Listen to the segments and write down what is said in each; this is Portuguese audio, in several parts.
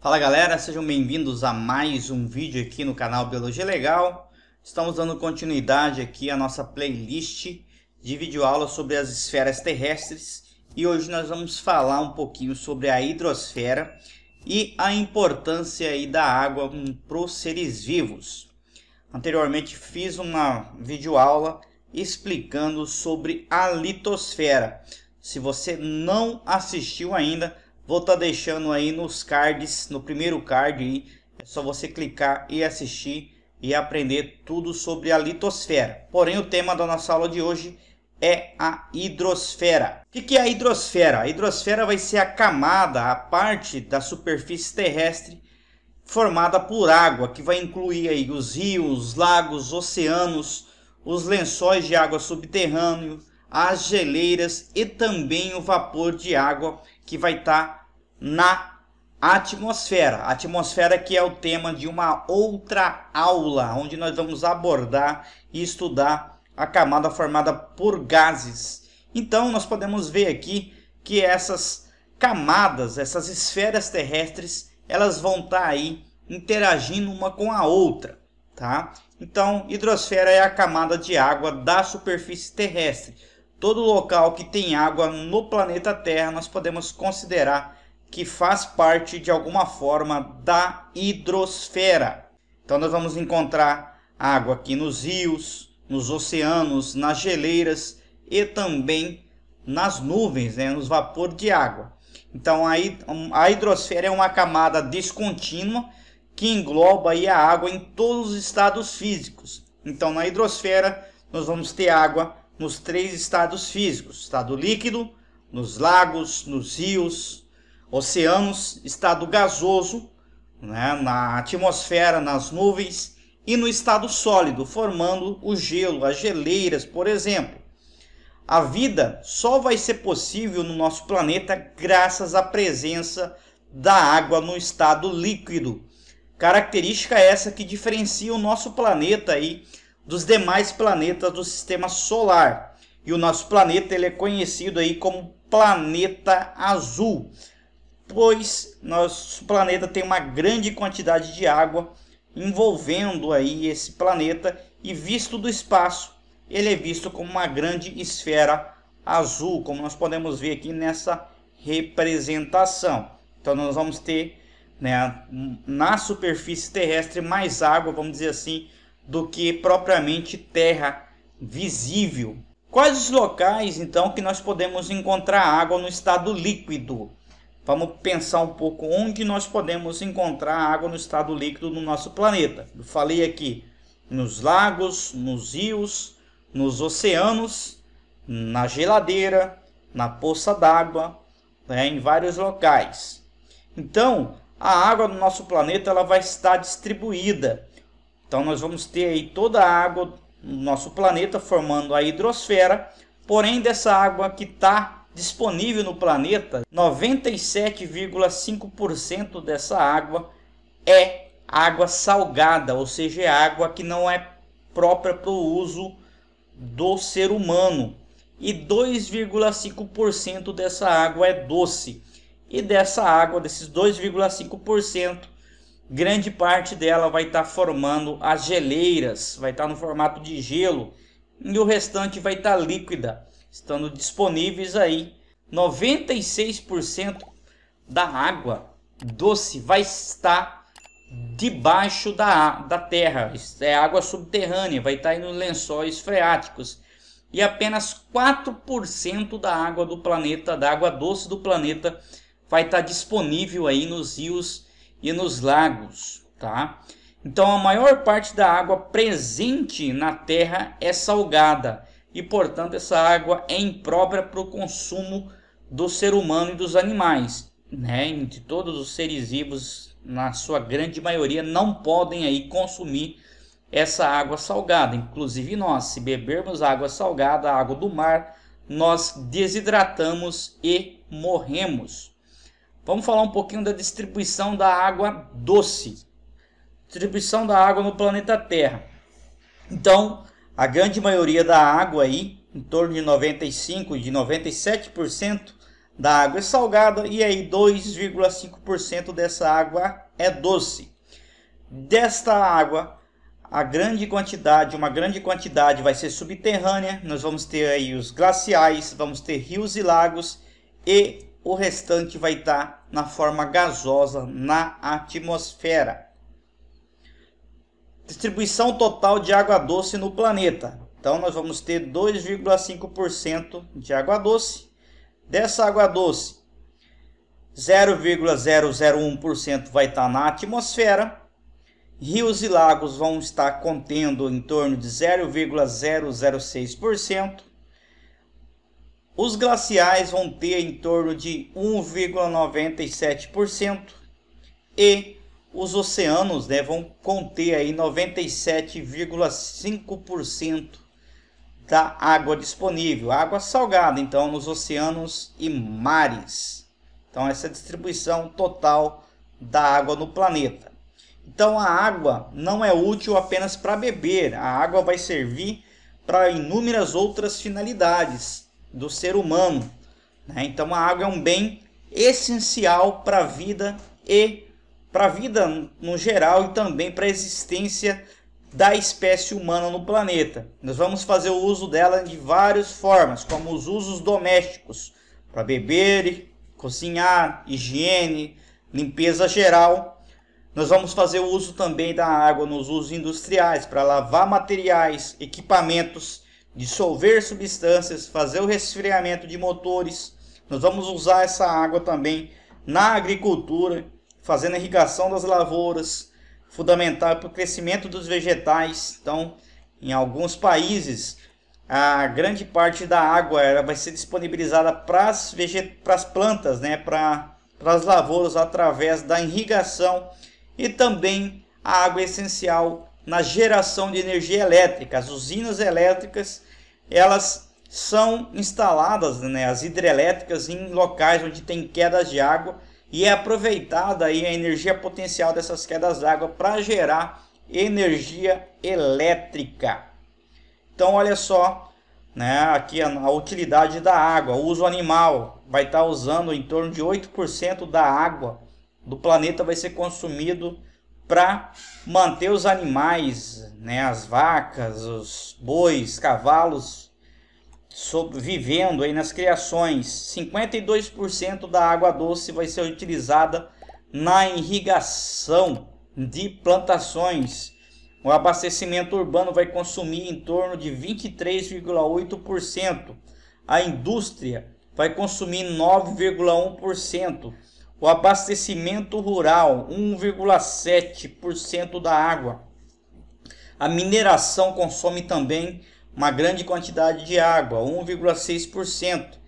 Fala galera, sejam bem-vindos a mais um vídeo aqui no canal Biologia Legal. Estamos dando continuidade aqui à nossa playlist de videoaulas sobre as esferas terrestres e hoje nós vamos falar um pouquinho sobre a hidrosfera e a importância aí da água para os seres vivos. Anteriormente fiz uma videoaula explicando sobre a litosfera. Se você não assistiu ainda, vou estar deixando aí nos cards, no primeiro card aí, é só você clicar e assistir e aprender tudo sobre a litosfera. Porém, o tema da nossa aula de hoje é a hidrosfera. O que é a hidrosfera? A hidrosfera vai ser a camada, a parte da superfície terrestre formada por água, que vai incluir aí os rios, lagos, oceanos, os lençóis de água subterrâneo, as geleiras e também o vapor de água que vai estar na atmosfera. A atmosfera que é o tema de uma outra aula, onde nós vamos abordar e estudar a camada formada por gases. Então nós podemos ver aqui que essas camadas, essas esferas terrestres, elas vão estar aí interagindo uma com a outra, tá? Então, hidrosfera é a camada de água da superfície terrestre. Todo local que tem água no planeta Terra, nós podemos considerar que faz parte de alguma forma da hidrosfera. Então nós vamos encontrar água aqui nos rios, nos oceanos, nas geleiras e também nas nuvens, nos vapores de água. Então a hidrosfera é uma camada descontínua que engloba aí a água em todos os estados físicos. Então na hidrosfera nós vamos ter água nos três estados físicos: estado líquido, nos lagos, nos rios, oceanos, estado gasoso, na atmosfera, nas nuvens, e no estado sólido, formando o gelo, as geleiras, por exemplo. A vida só vai ser possível no nosso planeta graças à presença da água no estado líquido. Característica essa que diferencia o nosso planeta aí dos demais planetas do sistema solar. E o nosso planeta ele é conhecido aí como planeta azul, pois nosso planeta tem uma grande quantidade de água envolvendo aí esse planeta, e visto do espaço ele é visto como uma grande esfera azul, como nós podemos ver aqui nessa representação. Então nós vamos ter, na superfície terrestre mais água, vamos dizer assim, do que propriamente terra visível. Quais os locais então que nós podemos encontrar água no estado líquido? Vamos pensar um pouco onde nós podemos encontrar água no estado líquido no nosso planeta. Eu falei aqui nos lagos, nos rios, nos oceanos, na geladeira, na poça d'água, em vários locais. Então a água no nosso planeta ela vai estar distribuída. Então nós vamos ter aí toda a água no nosso planeta formando a hidrosfera, porém dessa água que está disponível no planeta, 97,5% dessa água é água salgada, ou seja, é água que não é própria para o uso do ser humano, e 2,5% dessa água é doce. E dessa água, desses 2,5%, grande parte dela vai estar formando as geleiras, vai estar no formato de gelo, e o restante vai estar líquida, estando disponíveis aí. 96% da água doce vai estar debaixo da terra, é água subterrânea, vai estar aí nos lençóis freáticos, e apenas 4% da água do planeta, da água doce do planeta, vai estar disponível aí nos rios e nos lagos, tá? Então a maior parte da água presente na Terra é salgada e, portanto, essa água é imprópria para o consumo do ser humano e dos animais, De todos os seres vivos, na sua grande maioria, não podem aí consumir essa água salgada. Inclusive nós, se bebermos água salgada, água do mar, nós desidratamos e morremos. Vamos falar um pouquinho da distribuição da água doce. Distribuição da água no planeta Terra. Então, a grande maioria da água aí, em torno de 95% de 97%, da água é salgada e aí 2,5% dessa água é doce. Desta água, uma grande quantidade vai ser subterrânea. Nós vamos ter aí os glaciais, vamos ter rios e lagos e o restante vai estar na forma gasosa na atmosfera. Distribuição total de água doce no planeta. Então nós vamos ter 2,5% de água doce. Dessa água doce, 0,001% vai estar na atmosfera. Rios e lagos vão estar contendo em torno de 0,006%. Os glaciais vão ter em torno de 1,97%. E os oceanos, né, vão conter aí 97,5% da água disponível. Água salgada, então, nos oceanos e mares. Então, essa é a distribuição total da água no planeta. Então, a água não é útil apenas para beber. A água vai servir para inúmeras outras finalidades do ser humano, né? Então, a água é um bem essencial para a vida e para a vida no geral e também para a existência da espécie humana no planeta. Nós vamos fazer o uso dela de várias formas, como os usos domésticos, para beber, cozinhar, higiene, limpeza geral. Nós vamos fazer o uso também da água nos usos industriais, para lavar materiais, equipamentos, dissolver substâncias, fazer o resfriamento de motores. Nós vamos usar essa água também na agricultura, fazendo a irrigação das lavouras, fundamental para o crescimento dos vegetais. Então, em alguns países, a grande parte da água ela vai ser disponibilizada para as plantas, né, para as lavouras através da irrigação, e também a água é essencial na geração de energia elétrica. As usinas elétricas, elas são instaladas, né, as hidrelétricas, em locais onde tem quedas de água, e é aproveitada aí a energia potencial dessas quedas d'água para gerar energia elétrica. Então olha só, né, aqui a utilidade da água. O uso animal vai estar usando em torno de 8% da água do planeta vai ser consumido para manter os animais, né, as vacas, os bois, cavalos, vivendo aí nas criações. 52% da água doce vai ser utilizada na irrigação de plantações. O abastecimento urbano vai consumir em torno de 23,8%. A indústria vai consumir 9,1%. O abastecimento rural, 1,7% da água. A mineração consome também uma grande quantidade de água, 1,6%,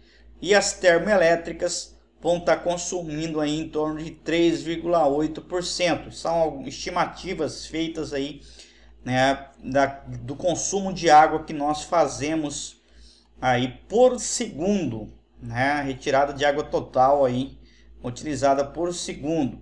e as termoelétricas vão estar consumindo aí em torno de 3,8%. São estimativas feitas aí, né, do consumo de água que nós fazemos aí por segundo, né, retirada de água total aí utilizada por segundo.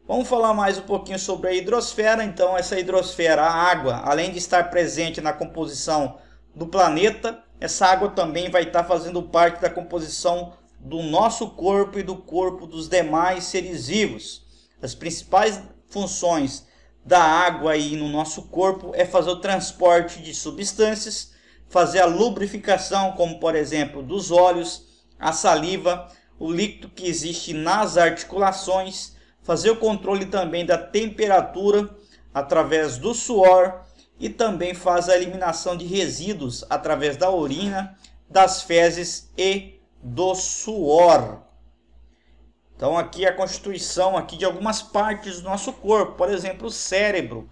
Vamos falar mais um pouquinho sobre a hidrosfera. Então, essa hidrosfera, a água, além de estar presente na composição do planeta, essa água também vai estar fazendo parte da composição do nosso corpo e do corpo dos demais seres vivos. As principais funções da água aí no nosso corpo é fazer o transporte de substâncias, fazer a lubrificação, como por exemplo dos olhos, a saliva, o líquido que existe nas articulações, fazer o controle também da temperatura através do suor, e também faz a eliminação de resíduos através da urina, das fezes e do suor. Então aqui a constituição aqui de algumas partes do nosso corpo, por exemplo, o cérebro.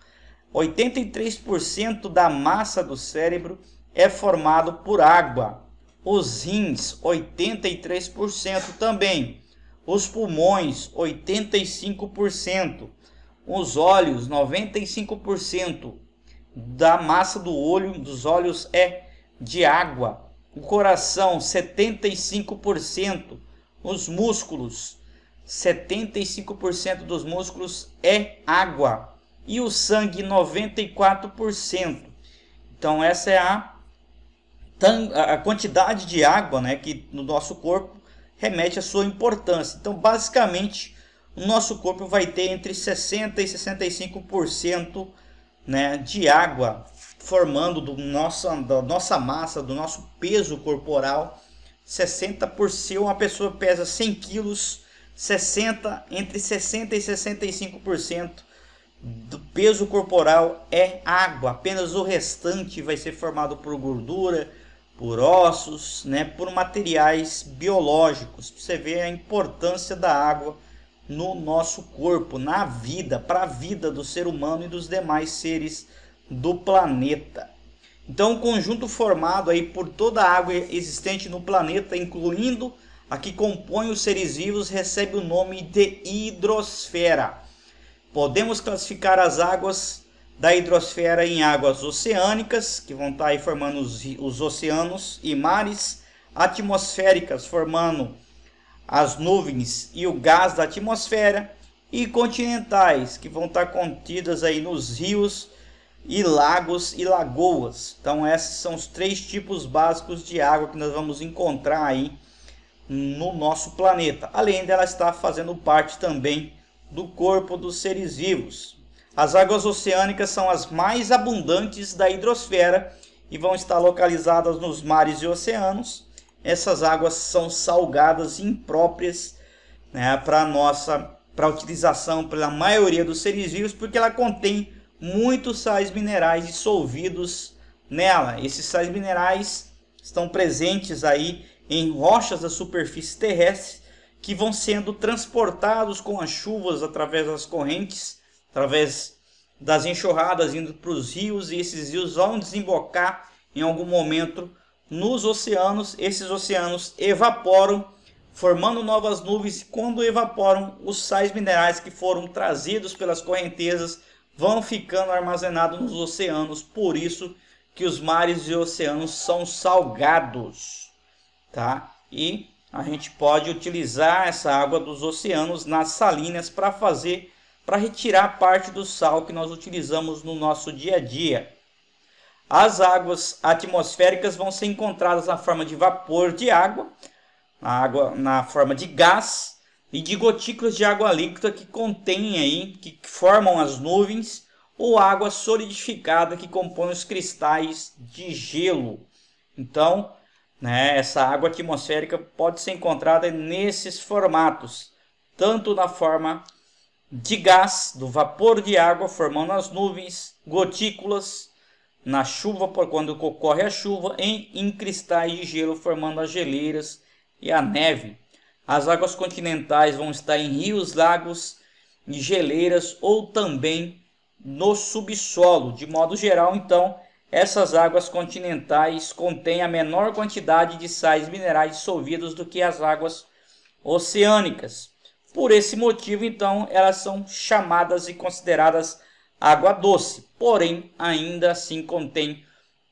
83% da massa do cérebro é formado por água. Os rins, 83% também. Os pulmões, 85%. Os olhos, 95%. Da massa do olho, dos olhos é de água. O coração, 75%. Os músculos, 75% dos músculos é água. E o sangue, 94%. Então essa é a quantidade de água, né, que no nosso corpo remete à sua importância. Então, basicamente, o nosso corpo vai ter entre 60% e 65%, né, de água, formando da nossa massa, do nosso peso corporal. 60%, uma pessoa pesa 100 quilos, entre 60% e 65% do peso corporal é água. Apenas o restante vai ser formado por gordura, por ossos, né, por materiais biológicos. Você vê a importância da água no nosso corpo, na vida, para a vida do ser humano e dos demais seres do planeta. Então, o conjunto formado aí por toda a água existente no planeta, incluindo a que compõe os seres vivos, recebe o nome de hidrosfera. Podemos classificar as águas da hidrosfera em águas oceânicas, que vão estar aí formando os oceanos e mares, atmosféricas, formando as nuvens e o gás da atmosfera, e continentais, que vão estar contidas aí nos rios e lagos e lagoas. Então esses são os 3 tipos básicos de água que nós vamos encontrar aí no nosso planeta, além dela estar fazendo parte também do corpo dos seres vivos. As águas oceânicas são as mais abundantes da hidrosfera e vão estar localizadas nos mares e oceanos. Essas águas são salgadas e impróprias, né, para utilização pela maioria dos seres vivos, porque ela contém muitos sais minerais dissolvidos nela. Esses sais minerais estão presentes aí em rochas da superfície terrestre, que vão sendo transportados com as chuvas através das correntes, através das enxurradas indo para os rios, e esses rios vão desembocar em algum momento nos oceanos. Esses oceanos evaporam, formando novas nuvens, e quando evaporam, os sais minerais que foram trazidos pelas correntezas vão ficando armazenados nos oceanos. Por isso que os mares e oceanos são salgados, tá? E a gente pode utilizar essa água dos oceanos nas salinas para retirar parte do sal que nós utilizamos no nosso dia a dia. As águas atmosféricas vão ser encontradas na forma de vapor de água, na forma de gás e de gotículas de água líquida que contêm aí, que formam as nuvens, ou água solidificada que compõe os cristais de gelo. Então, né, essa água atmosférica pode ser encontrada nesses formatos, tanto na forma de gás, do vapor de água formando as nuvens, gotículas na chuva, quando ocorre a chuva, em cristais de gelo formando as geleiras e a neve. As águas continentais vão estar em rios, lagos e geleiras, ou também no subsolo. De modo geral, então, essas águas continentais contêm a menor quantidade de sais minerais dissolvidos do que as águas oceânicas. Por esse motivo, então, elas são chamadas e consideradas água doce, porém, ainda assim contém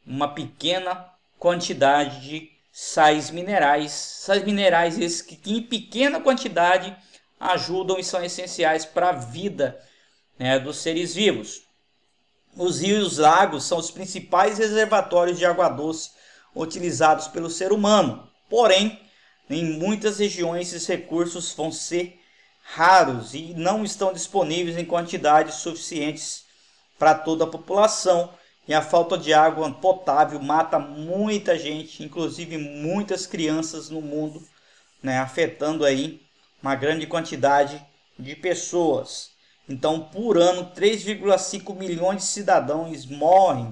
uma pequena quantidade de sais minerais esses que em pequena quantidade ajudam e são essenciais para a vida, né, dos seres vivos. Os rios e os lagos são os principais reservatórios de água doce utilizados pelo ser humano, porém, em muitas regiões esses recursos vão ser raros e não estão disponíveis em quantidades suficientes para toda a população, e a falta de água potável mata muita gente, inclusive muitas crianças no mundo, né, afetando aí uma grande quantidade de pessoas. Então, por ano, 3,5 milhões de cidadãos morrem,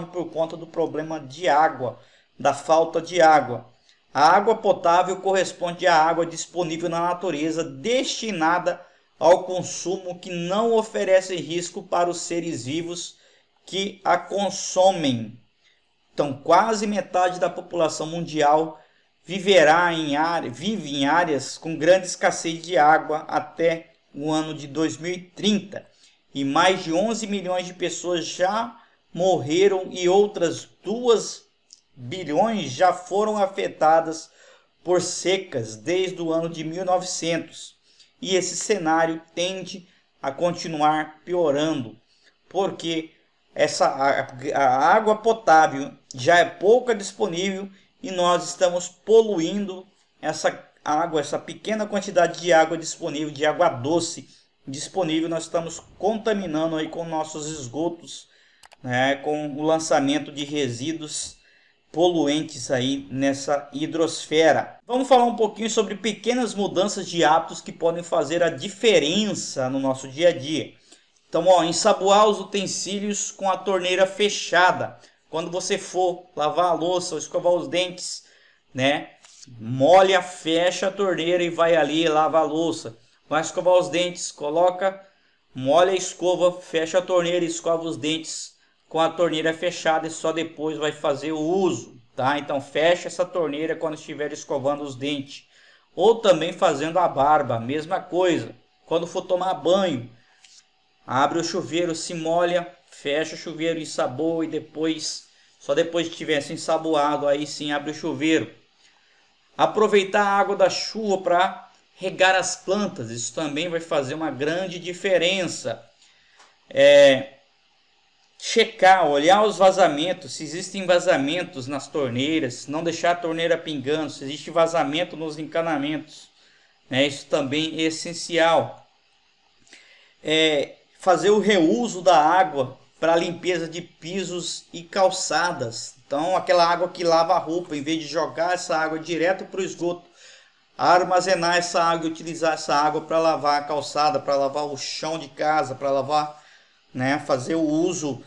por conta do problema de água, da falta de água. A água potável corresponde à água disponível na natureza, destinada ao consumo, que não oferece risco para os seres vivos que a consomem. Então, quase metade da população mundial vive em áreas com grande escassez de água até o ano de 2030. E mais de 11 milhões de pessoas já morreram e outras 2 bilhões já foram afetadas por secas desde o ano de 1900. E esse cenário tende a continuar piorando, porque a água potável já é pouca disponível e nós estamos poluindo água, essa pequena quantidade de água disponível, de água doce disponível, nós estamos contaminando aí com nossos esgotos, né, com o lançamento de resíduos poluentes aí nessa hidrosfera. Vamos falar um pouquinho sobre pequenas mudanças de hábitos que podem fazer a diferença no nosso dia a dia. Então, ó, ensaboar os utensílios com a torneira fechada. Quando você for lavar a louça ou escovar os dentes, né, molha, fecha a torneira e vai ali e lava a louça. Vai escovar os dentes, molha a escova, fecha a torneira e escova os dentes com a torneira fechada e só depois vai fazer o uso, tá? Então fecha essa torneira quando estiver escovando os dentes. Ou também fazendo a barba, mesma coisa. Quando for tomar banho, abre o chuveiro, se molha, fecha o chuveiro, ensaboa e só depois que tiver se ensaboado, aí sim abre o chuveiro. Aproveitar a água da chuva para regar as plantas, isso também vai fazer uma grande diferença. Checar, olhar os vazamentos, se existem vazamentos nas torneiras, não deixar a torneira pingando, se existe vazamento nos encanamentos, né? Isso também é essencial. Fazer o reuso da água para limpeza de pisos e calçadas. Então, aquela água que lava a roupa, em vez de jogar essa água direto para o esgoto, armazenar essa água e utilizar essa água para lavar a calçada, para lavar o chão de casa, para lavar, né, fazer o uso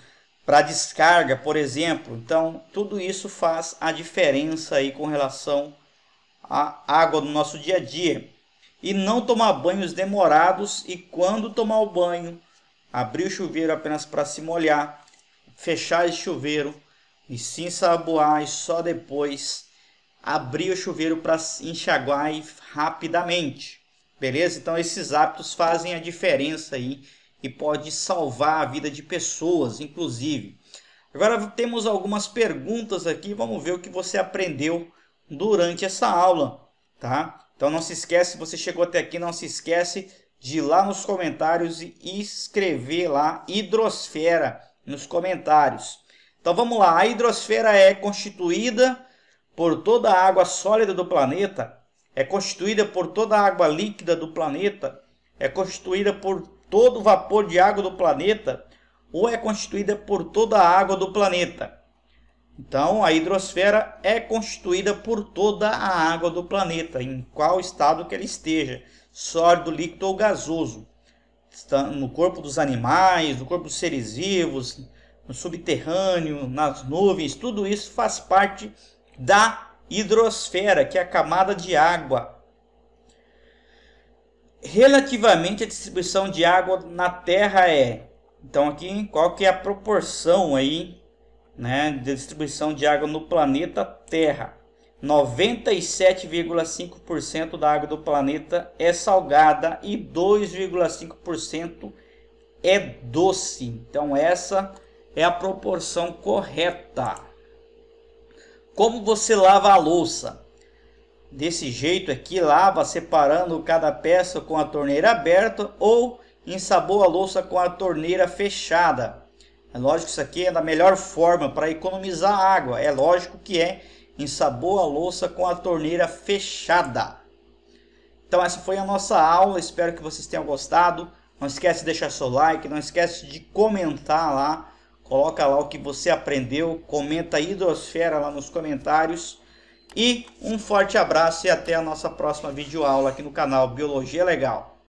para descarga, por exemplo. Então, tudo isso faz a diferença aí com relação à água no nosso dia a dia. E não tomar banhos demorados, e quando tomar o banho, abrir o chuveiro apenas para se molhar, fechar esse chuveiro e se ensaboar e só depois abrir o chuveiro para enxaguar rapidamente. Beleza? Então esses hábitos fazem a diferença aí e pode salvar a vida de pessoas, inclusive. Agora temos algumas perguntas aqui, vamos ver o que você aprendeu durante essa aula, tá? Então não se esquece, se você chegou até aqui, não se esquece de ir lá nos comentários e escrever lá hidrosfera nos comentários. Então vamos lá, a hidrosfera é constituída por toda a água sólida do planeta, é constituída por toda a água líquida do planeta, é constituída por todo o vapor de água do planeta, ou é constituída por toda a água do planeta? Então, a hidrosfera é constituída por toda a água do planeta, em qual estado que ela esteja, sólido, líquido ou gasoso. Está no corpo dos animais, no corpo dos seres vivos, no subterrâneo, nas nuvens, tudo isso faz parte da hidrosfera, que é a camada de água. Relativamente à distribuição de água na Terra então aqui qual que é a proporção aí, né, de distribuição de água no planeta Terra? 97,5% da água do planeta é salgada e 2,5% é doce. Então essa é a proporção correta. Como você lava a louça? Desse jeito aqui, lava separando cada peça com a torneira aberta ou ensaboa a louça com a torneira fechada. É lógico que isso aqui é da melhor forma para economizar água. É lógico que ensaboa a louça com a torneira fechada. Então essa foi a nossa aula, espero que vocês tenham gostado. Não esquece de deixar seu like, não esquece de comentar lá. Coloca lá o que você aprendeu, comenta hidrosfera lá nos comentários. E um forte abraço e até a nossa próxima videoaula aqui no canal Biologia Legal.